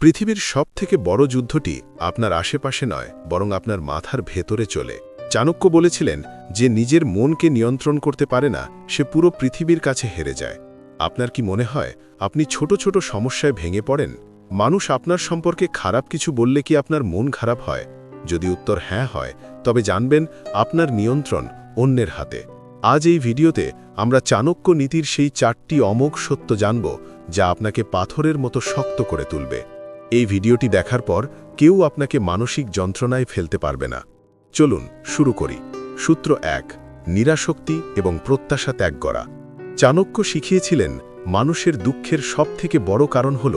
পৃথিবীর সবথেকে বড় যুদ্ধটি আপনার আশেপাশে নয়, বরং আপনার মাথার ভেতরে চলে। চাণক্য বলেছিলেন, যে নিজের মনকে নিয়ন্ত্রণ করতে পারে না, সে পুরো পৃথিবীর কাছে হেরে যায়। আপনার কি মনে হয় আপনি ছোট ছোট সমস্যায় ভেঙে পড়েন? মানুষ আপনার সম্পর্কে খারাপ কিছু বললে কি আপনার মন খারাপ হয়? যদি উত্তর হ্যাঁ হয়, তবে জানবেন আপনার নিয়ন্ত্রণ অন্যের হাতে। আজ এই ভিডিওতে আমরা চাণক্য নীতির সেই 4টি অমোঘ সত্য জানব, যা আপনাকে পাথরের মতো শক্ত করে তুলবে। এই ভিডিওটি দেখার পর কেউ আপনাকে মানসিক যন্ত্রণায় ফেলতে পারবে না। চলুন শুরু করি। সূত্র 1, নিরাসক্তি এবং প্রত্যাশা ত্যাগ করা। চাণক্য শিখিয়েছিলেন, মানুষের দুঃখের সবথেকে বড় কারণ হল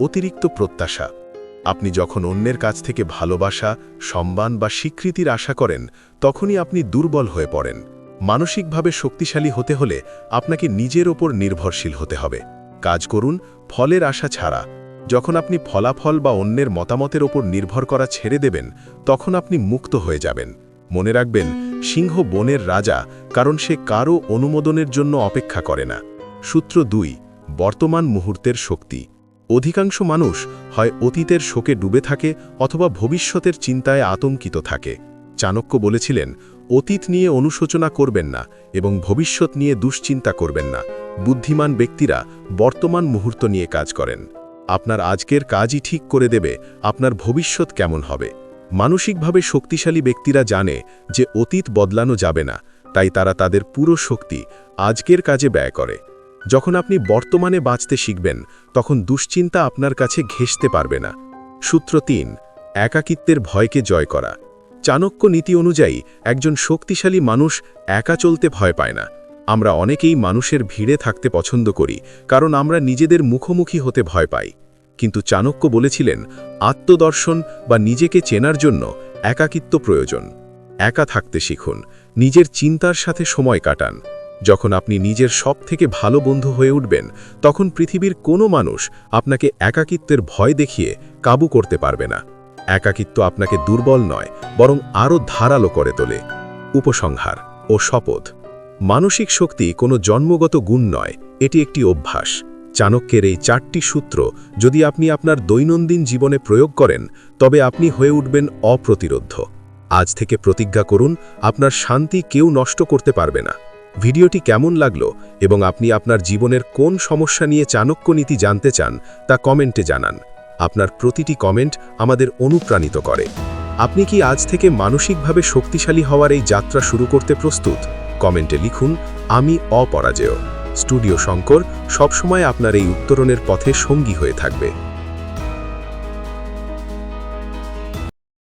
অতিরিক্ত প্রত্যাশা। আপনি যখন অন্যের কাছ থেকে ভালোবাসা, সম্মান বা স্বীকৃতির আশা করেন, তখনই আপনি দুর্বল হয়ে পড়েন। মানসিকভাবে শক্তিশালী হতে হলে আপনাকে নিজের ওপর নির্ভরশীল হতে হবে। কাজ করুন ফলের আশা ছাড়া। যখন আপনি ফলাফল বা অন্যের মতামতের ওপর নির্ভর করা ছেড়ে দেবেন, তখন আপনি মুক্ত হয়ে যাবেন। মনে রাখবেন, সিংহ বনের রাজা, কারণ সে কারও অনুমোদনের জন্য অপেক্ষা করে না। সূত্র 2, বর্তমান মুহূর্তের শক্তি। অধিকাংশ মানুষ হয় অতীতের শোকে ডুবে থাকে অথবা ভবিষ্যতের চিন্তায় আতঙ্কিত থাকে। চাণক্য বলেছিলেন, অতীত নিয়ে অনুশোচনা করবেন না এবং ভবিষ্যৎ নিয়ে দুশ্চিন্তা করবেন না। বুদ্ধিমান ব্যক্তিরা বর্তমান মুহূর্ত নিয়ে কাজ করেন। আপনার আজকের কাজই ঠিক করে দেবে আপনার ভবিষ্যৎ কেমন হবে। মানসিকভাবে শক্তিশালী ব্যক্তিরা জানে যে অতীত বদলানো যাবে না, তাই তারা তাদের পুরো শক্তি আজকের কাজে ব্যয় করে। যখন আপনি বর্তমানে বাঁচতে শিখবেন, তখন দুশ্চিন্তা আপনার কাছে ঘেঁষতে পারবে না। সূত্র 3, একাকিত্বের ভয়কে জয় করা। চাণক্য নীতি অনুযায়ী একজন শক্তিশালী মানুষ একা চলতে ভয় পায় না। আমরা অনেকেই মানুষের ভিড়ে থাকতে পছন্দ করি, কারণ আমরা নিজেদের মুখোমুখি হতে ভয় পাই। কিন্তু চাণক্য বলেছিলেন, আত্মদর্শন বা নিজেকে চেনার জন্য একাকিত্ব প্রয়োজন। একা থাকতে শিখুন, নিজের চিন্তার সাথে সময় কাটান। যখন আপনি নিজের সবথেকে ভালো বন্ধু হয়ে উঠবেন, তখন পৃথিবীর কোনো মানুষ আপনাকে একাকিত্বের ভয় দেখিয়ে কাবু করতে পারবে না। একাকিত্ব আপনাকে দুর্বল নয়, বরং আরও ধারালো করে তোলে। উপসংহার ও শপথ। মানসিক শক্তি কোনো জন্মগত গুণ নয়, এটি একটি অভ্যাস। চাণক্যের এই 4টি সূত্র যদি আপনি আপনার দৈনন্দিন জীবনে প্রয়োগ করেন, তবে আপনি হয়ে উঠবেন অপ্রতিরোধ্য। আজ থেকে প্রতিজ্ঞা করুন, আপনার শান্তি কেউ নষ্ট করতে পারবে না। ভিডিওটি কেমন লাগলো এবং আপনি আপনার জীবনের কোন সমস্যা নিয়ে চাণক্য নীতি জানতে চান, তা কমেন্টে জানান। আপনার প্রতিটি কমেন্ট আমাদের অনুপ্রাণিত করে। আপনি কি আজ থেকে মানসিকভাবে শক্তিশালী হওয়ার এই যাত্রা শুরু করতে প্রস্তুত? কমেন্টে লিখুন, আমি অপরাজেয়। স্টুডিও শঙ্কর সবসময় আপনার এই উত্তরণের পথে সঙ্গী হয়ে থাকবে।